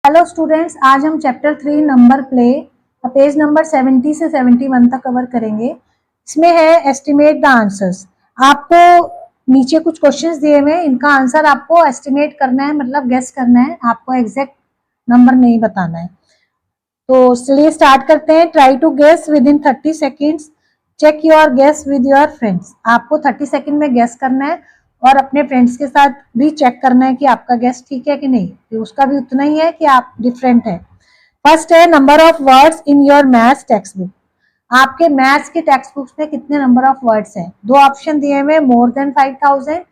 Hello students, आज हम chapter 3 number play page number 70 से 71 तक कवर करेंगे। इसमें है एस्टिमेट द आंसर्स। आपको नीचे कुछ क्वेश्चंस दिए हुए हैं, इनका आंसर आपको एस्टिमेट करना है, मतलब गेस करना है, आपको एग्जैक्ट नंबर नहीं बताना है। तो चलिए स्टार्ट करते हैं। Try to guess within 30 seconds, check your guess with your friends. आपको 30 सेकेंड में गेस करना है और अपने फ्रेंड्स के साथ भी चेक करना है कि आपका गेस ठीक है कि नहीं, कि उसका भी उतना ही है कि आप डिफरेंट है। फर्स्ट है number of words in your maths text book. आपके मैथ्स की टेक्स्ट बुक्स में कितने नंबर ऑफ वर्ड्स हैं? दो ऑप्शन दिए हुए, मोर देन 5000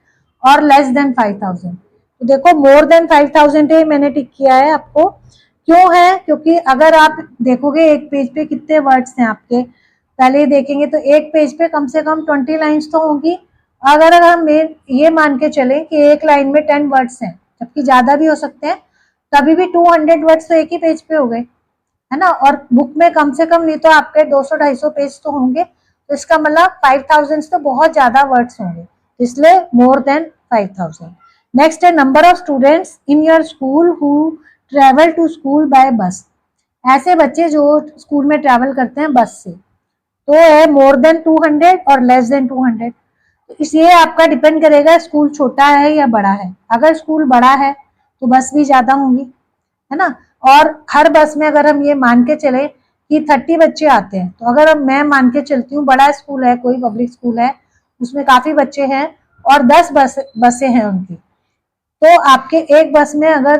और लेस देन 5000। तो देखो मोर देन 5000 है, मैंने टिक किया है। आपको क्यों है? क्योंकि अगर आप देखोगे एक पेज पे कितने वर्ड्स हैं आपके, पहले ही देखेंगे तो एक पेज पे कम से कम 20 लाइन्स तो होंगी। अगर हम ये मान के चले कि एक लाइन में 10 वर्ड्स हैं, जबकि ज्यादा भी हो सकते हैं, तभी भी 200 वर्ड्स तो एक ही पेज पे हो गए, है ना। और बुक में कम से कम नहीं तो आपके 200-250 पेज तो होंगे, तो इसका मतलब 5000 तो बहुत ज्यादा वर्ड्स होंगे, इसलिए मोर देन 5000। नेक्स्ट है number of students in your school who travel to school by bus. ऐसे बच्चे जो स्कूल में ट्रैवल करते हैं बस से, तो है मोर देन 200 और लेस देन 200। तो इसलिए आपका डिपेंड करेगा स्कूल छोटा है या बड़ा है। अगर स्कूल बड़ा है तो बस भी ज्यादा होंगी, है ना। और हर बस में अगर हम ये मान के चले कि 30 बच्चे आते हैं, तो अगर मैं मान के चलती हूँ बड़ा स्कूल है, कोई पब्लिक स्कूल है, उसमें काफी बच्चे हैं और 10 बसें हैं उनकी, तो आपके एक बस में अगर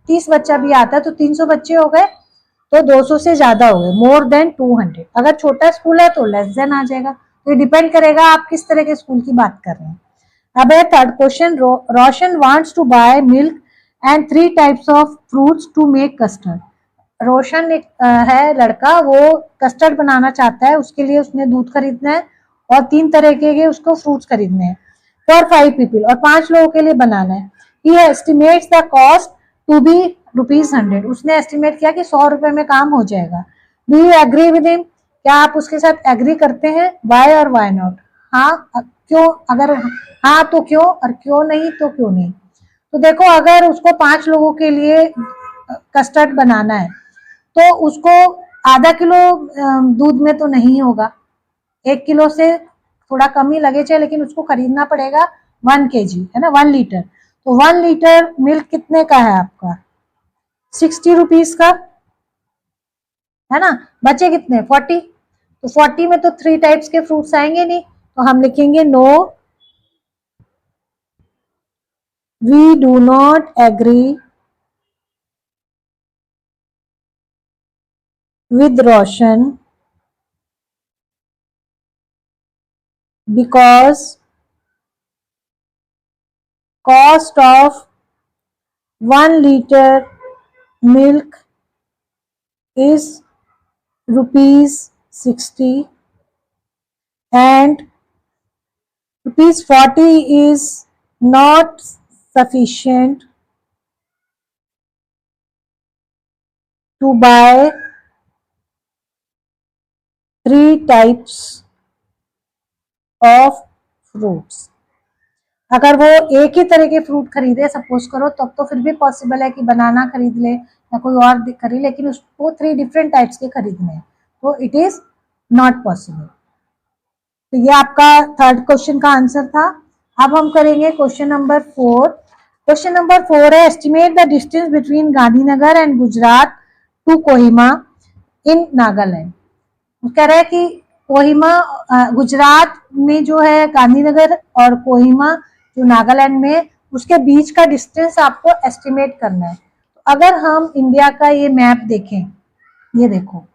30 बच्चा भी आता है तो 300 बच्चे हो गए, तो 200 से ज्यादा हो गए, मोर देन 200। अगर छोटा स्कूल है तो लेस देन आ जाएगा। तो ये डिपेंड करेगा आप किस तरह के स्कूल की बात कर रहे हैं। अब है third question. Roshan wants to buy milk and 3 types of fruits to make custard. Roshan एक है लड़का, वो कस्टर्ड बनाना चाहता है, उसके लिए उसने दूध खरीदना है और 3 तरह के उसको फ्रूट्स खरीदने हैं फॉर 5 पीपल, और 5 लोगों के लिए बनाना है। He estimates the cost to be ₹100। उसने एस्टिमेट किया कि 100 रुपए में काम हो जाएगा। Do you agree with him? क्या आप उसके साथ एग्री करते हैं? वाई और वाई नॉट? हाँ क्यों? अगर हाँ तो क्यों, और क्यों नहीं तो क्यों नहीं? तो देखो, अगर उसको 5 लोगों के लिए कस्टर्ड बनाना है तो उसको आधा किलो दूध में तो नहीं होगा, 1 किलो से थोड़ा कम ही लगे चाहे, लेकिन उसको खरीदना पड़ेगा 1 kg, है ना, 1 लीटर। तो 1 लीटर मिल्क कितने का है आपका? 60 रुपीज का, है ना। बचे कितने? 40। तो 40 में तो 3 टाइप्स के फ्रूट्स आएंगे नहीं, तो हम लिखेंगे no, we do not agree with Roshan because cost of 1 liter milk is ₹60 and ₹40 is not sufficient to buy 3 types of fruits। अगर वो एक ही तरह के फ्रूट खरीदे सपोज करो, तब तो फिर भी पॉसिबल है कि बनाना खरीद ले या कोई और खरीद, लेकिन उसको 3 डिफरेंट टाइप्स के खरीदने हैं, तो इट इज नॉट पॉसिबल। तो ये आपका थर्ड क्वेश्चन का आंसर था। अब हम करेंगे क्वेश्चन नंबर 4। क्वेश्चन नंबर 4 है estimate the distance between Gandhinagar and Gujarat to Kohima in Nagaland. कह रहा है कि कोहिमा गुजरात में जो है गांधीनगर और कोहिमा जो नागालैंड में, उसके बीच का डिस्टेंस आपको एस्टिमेट करना है। तो अगर हम इंडिया का ये मैप देखें, ये देखो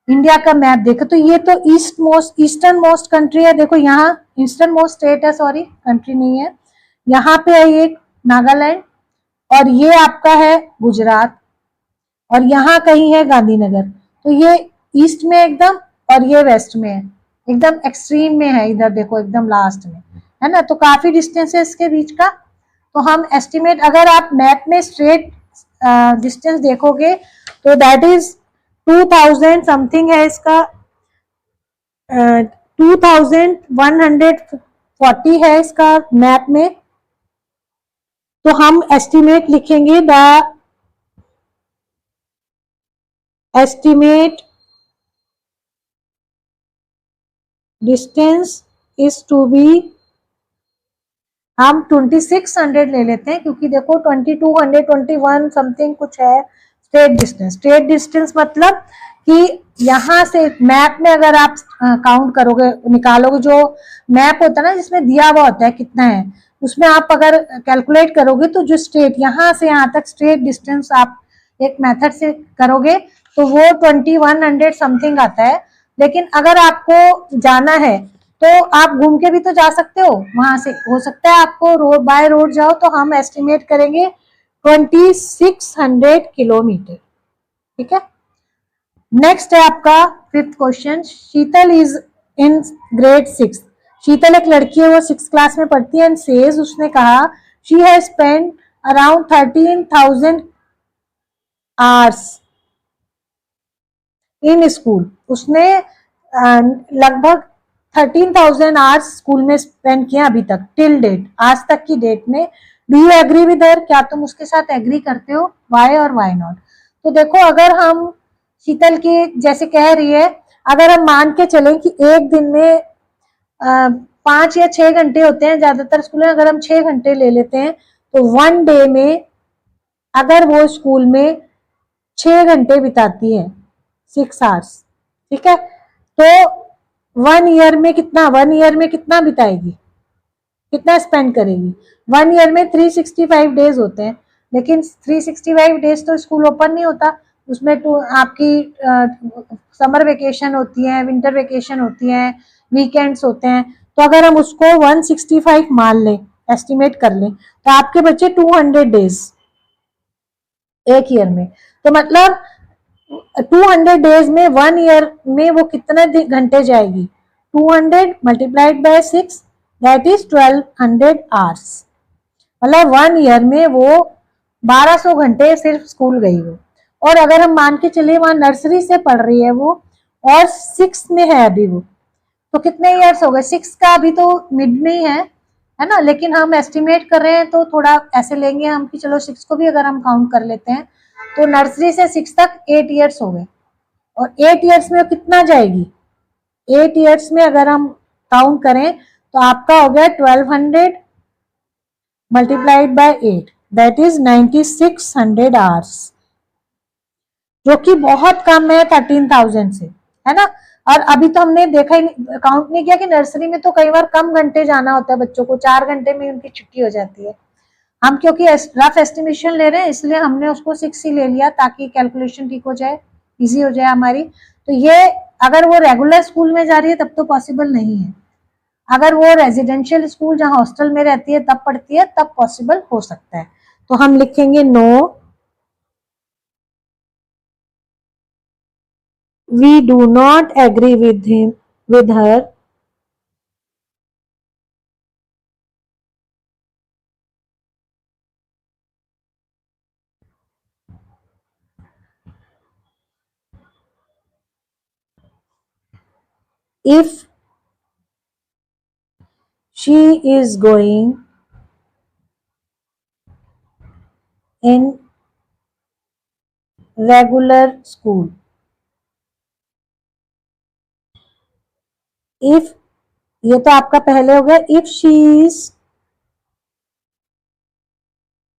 इंडिया का मैप देखो, तो ये तो ईस्टर्न मोस्ट कंट्री है। देखो यहाँ ईस्टर्न मोस्ट स्टेट है, सॉरी कंट्री नहीं है। यहाँ पे है ये नागालैंड और ये आपका है गुजरात और यहाँ कहीं है गांधीनगर। तो ये ईस्ट में एकदम और ये वेस्ट में है, एकदम एक्सट्रीम में है, इधर देखो एकदम लास्ट में, है ना। तो काफी डिस्टेंस है इसके बीच का। तो हम एस्टिमेट, अगर आप मैप में स्ट्रेट डिस्टेंस देखोगे तो दैट इज 2000 समथिंग है इसका, 2140 है इसका मैप में। तो हम एस्टिमेट लिखेंगे the estimate distance is to be, हम 2600 ले लेते हैं क्योंकि देखो 2200 21 समथिंग कुछ है स्ट्रेट डिस्टेंस। स्ट्रेट डिस्टेंस मतलब कि यहाँ से मैप में अगर आप काउंट करोगे, निकालोगे, जो मैप होता है ना जिसमें दिया हुआ होता है कितना है, उसमें आप अगर कैलकुलेट करोगे तो जो स्ट्रेट यहाँ से यहाँ तक स्ट्रेट डिस्टेंस आप एक मेथड से करोगे तो वो 2100 समथिंग आता है। लेकिन अगर आपको जाना है तो आप घूम के भी तो जा सकते हो, वहां से हो सकता है आपको रोड बाय रोड जाओ, तो हम एस्टिमेट करेंगे 2600 किलोमीटर। ठीक है। नेक्स्ट है आपका 5th question. Sheetal is in grade 6। शीतल एक लड़की है, वो 6th क्लास में पढ़ती है। एंड सेज, उसने कहा, she has spend around 13,000 hours in school. उसने लगभग 13,000 आवर्स स्कूल में स्पेंड किया अभी तक, टिल डेट, आज तक की डेट में। Do you agree with her? क्या तुम उसके साथ एग्री करते हो? वाई और वाई नॉट? तो देखो, अगर हम शीतल की जैसे कह रही है, अगर हम मान के चलें कि एक दिन में 5 या 6 घंटे होते हैं ज्यादातर स्कूल में, अगर हम 6 घंटे ले लेते हैं तो 1 डे में अगर वो स्कूल में 6 घंटे बिताती है, 6 आवर्स, ठीक है, तो 1 ईयर में कितना बिताएगी, कितना स्पेंड करेगी? 1 ईयर में 365 डेज होते हैं, लेकिन 365 डेज तो स्कूल ओपन नहीं होता, उसमें तो आपकी समर वेकेशन होती है, विंटर वेकेशन होती है, वीकेंड्स होते हैं। तो अगर हम उसको 165 मान लें, एस्टिमेट कर लें, तो आपके बच्चे 200 डेज एक ईयर में। तो मतलब 200 डेज में 1 ईयर में वो कितने घंटे जाएगी? 200 multiplied by 6, that is 1200 hours. मतलब 1 ईयर में वो 1200 घंटे सिर्फ स्कूल गई वो। और अगर हम मान के चले वहां नर्सरी से पढ़ रही है वो और 6 में है अभी वो, तो कितने ईयर्स हो गए? 6 का अभी तो मिड में ही है ना। लेकिन हम एस्टिमेट कर रहे हैं तो थोड़ा ऐसे लेंगे हम कि चलो 6 को भी अगर हम काउंट कर लेते हैं तो नर्सरी से 6 तक 8 ईयर्स हो गए। और 8 ईयर्स में कितना जाएगी? 8 ईयर्स में अगर हम काउंट करें तो आपका हो गया 1200 multiplied by 8, that is 9600 hours, जो कि बहुत कम है 13,000 से, है ना। और अभी तो हमने देखा ही काउंट नहीं किया कि नर्सरी में तो कई बार कम घंटे जाना होता है बच्चों को, 4 घंटे में उनकी छुट्टी हो जाती है। हम क्योंकि रफ एस्टिमेशन ले रहे हैं इसलिए हमने उसको 6 ही ले लिया ताकि कैलकुलेशन ठीक हो जाए, इजी हो जाए हमारी। तो ये अगर वो रेगुलर स्कूल में जा रही है तब तो पॉसिबल नहीं है। अगर वो रेजिडेंशियल स्कूल जहां हॉस्टल में रहती है तब पढ़ती है तब पॉसिबल हो सकता है। तो हम लिखेंगे no, we do not agree with her if she is going in regular school. If, ये तो आपका पहले हो गया, if she is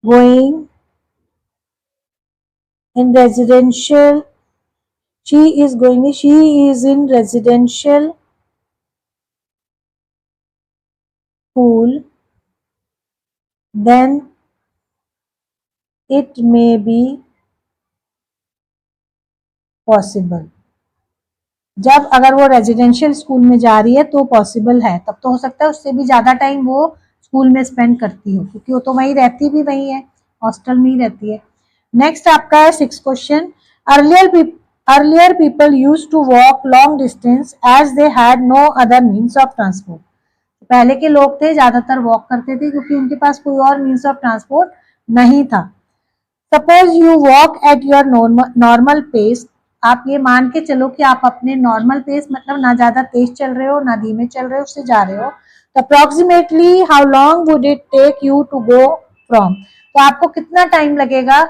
going in residential, she is in residential school, then it may be possible. जब अगर वो residential school में जा रही है तो पॉसिबल है, तब तो हो सकता है उससे भी ज्यादा टाइम वो स्कूल में स्पेंड करती हो, क्योंकि वो तो वहीं रहती भी वहीं है, हॉस्टल में ही रहती है। नेक्स्ट आपका है 6th question. Earlier people used to walk long distance as they had no other means of transport. पहले के लोग थे ज्यादातर वॉक करते थे क्योंकि उनके पास कोई और मीन्स ऑफ ट्रांसपोर्ट नहीं था। Suppose you walk at your normal pace. आप ये मान के चलो कि आप अपने नॉर्मल पेस, मतलब ना ज्यादा तेज चल रहे हो ना धीमे चल रहे हो, उससे जा रहे हो, तो approximately how long would it take you to go from, तो आपको कितना टाइम लगेगा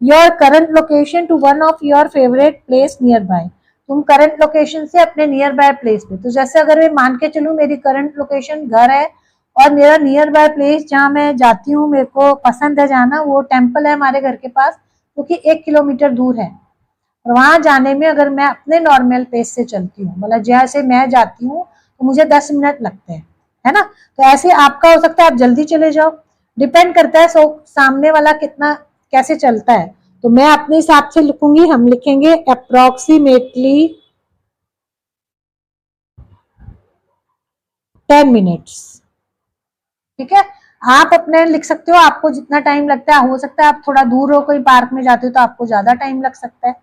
your current location to one of your favourite place nearby. तुम करंट लोकेशन से अपने नियर बाय प्लेस पे, तो जैसे अगर मैं मान के चलूँ मेरी करंट लोकेशन घर है और मेरा नियर बाय प्लेस जहाँ मैं जाती हूँ, मेरे को पसंद है जाना, वो टेम्पल है हमारे घर के पास, क्योंकि तो 1 किलोमीटर दूर है। और वहां जाने में अगर मैं अपने नॉर्मल पेस से चलती हूँ, मतलब जैसे मैं जाती हूँ, तो मुझे 10 मिनट लगते हैं, है ना। तो ऐसे आपका हो सकता है आप जल्दी चले जाओ, डिपेंड करता है सामने वाला कितना कैसे चलता है। तो मैं अपने हिसाब से लिखूंगी, हम लिखेंगे अप्रोक्सीमेटली 10 मिनट्स। ठीक है, आप अपने लिख सकते हो, आपको जितना टाइम लगता है। हो सकता है आप थोड़ा दूर हो, कोई पार्क में जाते हो तो आपको ज्यादा टाइम लग सकता है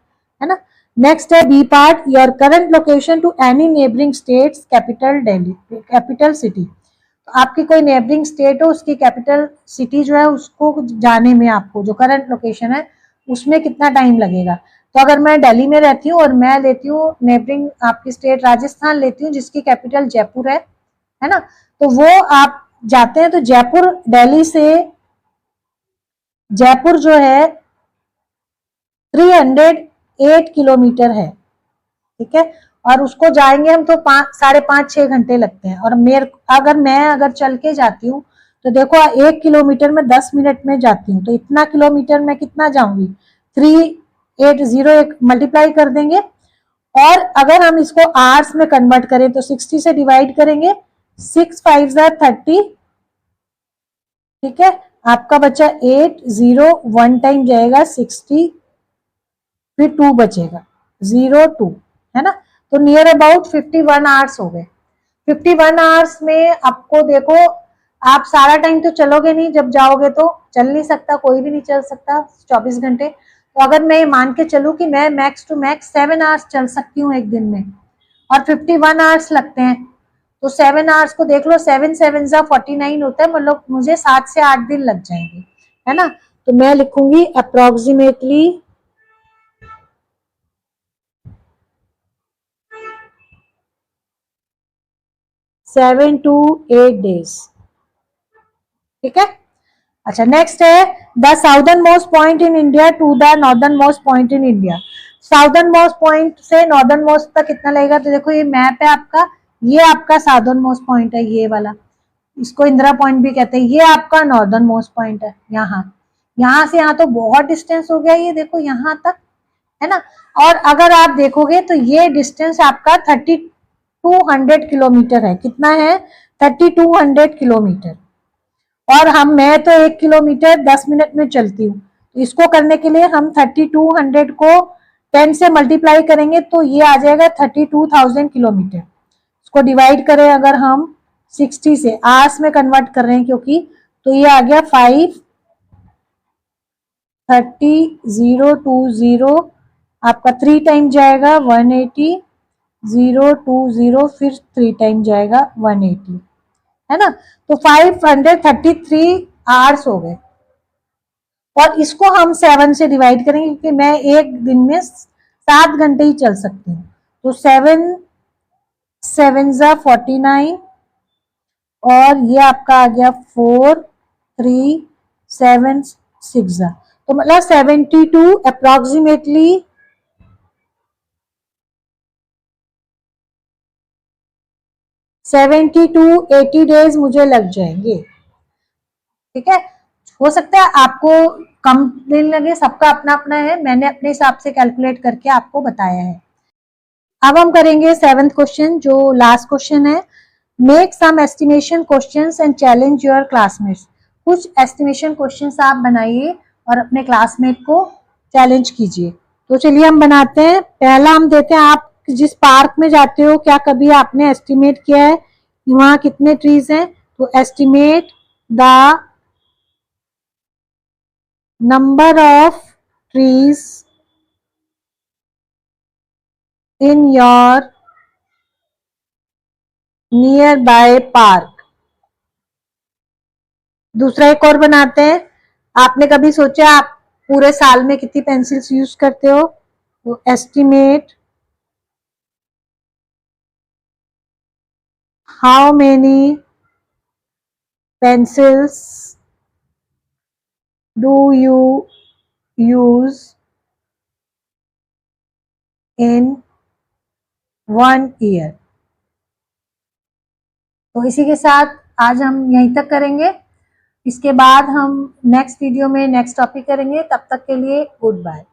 ना। नेक्स्ट है B part, your current location to any neighbouring states capital Delhi capital city. तो आपकी कोई नेबरिंग स्टेट हो, उसकी कैपिटल सिटी जो है उसको जाने में आपको जो करंट लोकेशन है उसमें कितना टाइम लगेगा। तो अगर मैं दिल्ली में रहती हूँ और मैं लेती हूँ नेबरिंग आपकी स्टेट राजस्थान लेती हूँ जिसकी कैपिटल जयपुर है ना। तो वो आप जाते हैं तो जयपुर, दिल्ली से जयपुर जो है 308 किलोमीटर है। ठीक है, और उसको जाएंगे हम तो 5, 5.5, 6 घंटे लगते हैं। और अगर चल के जाती हूँ तो देखो 1 किलोमीटर में 10 मिनट में जाती हूँ, तो इतना किलोमीटर में कितना जाऊंगी, 380 मल्टीप्लाई कर देंगे। और अगर हम इसको आवर्स में कन्वर्ट करें तो 60 से डिवाइड करेंगे, 6 5 30। ठीक है, आपका बचा 8, 0 1 टाइम जाएगा 60, फिर 2 बचेगा, 0 2, है ना। तो नियर अबाउट 51 आवर्स हो गए। 51 आवर्स में आपको देखो, आप सारा टाइम तो चलोगे नहीं, जब जाओगे तो चल नहीं सकता, कोई भी नहीं चल सकता 24 घंटे। तो अगर मैं मान के चलूँ कि मैं मैक्स टू मैक्स 7 आवर्स चल सकती हूँ एक दिन में, और 51 आवर्स लगते हैं, तो 7 आवर्स को देख लो, 7 7 जा 49 होता है, मतलब मुझे 7 से 8 दिन लग जाएंगे, है ना। तो मैं लिखूंगी अप्रोक्सीमेटली 7 to 8 days। ठीक है, अच्छा नेक्स्ट है the southernmost point in India to the northernmost point in India. Southernmost point से नॉर्दर्न मोस्ट तक कितना लगेगा, तो देखो ये मैप है आपका, ये आपका साउदर्न मोस्ट पॉइंट है, ये वाला, इसको इंदिरा पॉइंट भी कहते हैं। ये आपका नॉर्दर्न मोस्ट पॉइंट है, यहाँ यहाँ से यहाँ तो बहुत डिस्टेंस हो गया, ये देखो यहाँ तक, है ना। और अगर आप देखोगे तो ये डिस्टेंस आपका 3200 किलोमीटर है। कितना है, 3200 किलोमीटर। और मैं तो 1 किलोमीटर 10 मिनट में चलती हूँ, तो इसको करने के लिए हम 3200 को 10 से मल्टीप्लाई करेंगे तो ये आ जाएगा 32,000 किलोमीटर। इसको डिवाइड करें अगर हम 60 से, आवर्स में कन्वर्ट कर रहे हैं क्योंकि, तो ये आ गया 530 आपका 3 टाइम जाएगा 180, 020 फिर 3 टाइम जाएगा 180, है ना। तो 533 आवर्स हो गए। और इसको हम 7 से डिवाइड करेंगे क्योंकि मैं एक दिन में 7 घंटे ही चल सकती हूँ। तो 7 7 जा 49, और ये आपका आ गया 4 3 7 6 जा, तो मतलब 72 अप्रोक्सीमेटली 70 to 80 डेज मुझे लग जाएंगे। ठीक है, हो सकता है आपको कम दिन लगे, सबका अपना अपना है, मैंने अपने हिसाब से कैलकुलेट करके आपको बताया है। अब हम करेंगे 7th क्वेश्चन, जो लास्ट क्वेश्चन है। Make some estimation questions and challenge your classmates. कुछ एस्टिमेशन क्वेश्चंस आप बनाइए और अपने क्लासमेट को चैलेंज कीजिए। तो चलिए हम बनाते हैं। पहला हम देते हैं, आप जिस पार्क में जाते हो क्या कभी आपने एस्टिमेट किया है कि वहां कितने ट्रीज हैं। तो estimate the number of trees in your near by park. दूसरा एक और बनाते हैं, आपने कभी सोचा आप पूरे साल में कितनी पेंसिल्स यूज करते हो। तो estimate how many pencils do you use in 1 year। तो इसी के साथ आज हम यहीं तक करेंगे। इसके बाद हम नेक्स्ट वीडियो में नेक्स्ट टॉपिक करेंगे। तब तक के लिए गुड बाय।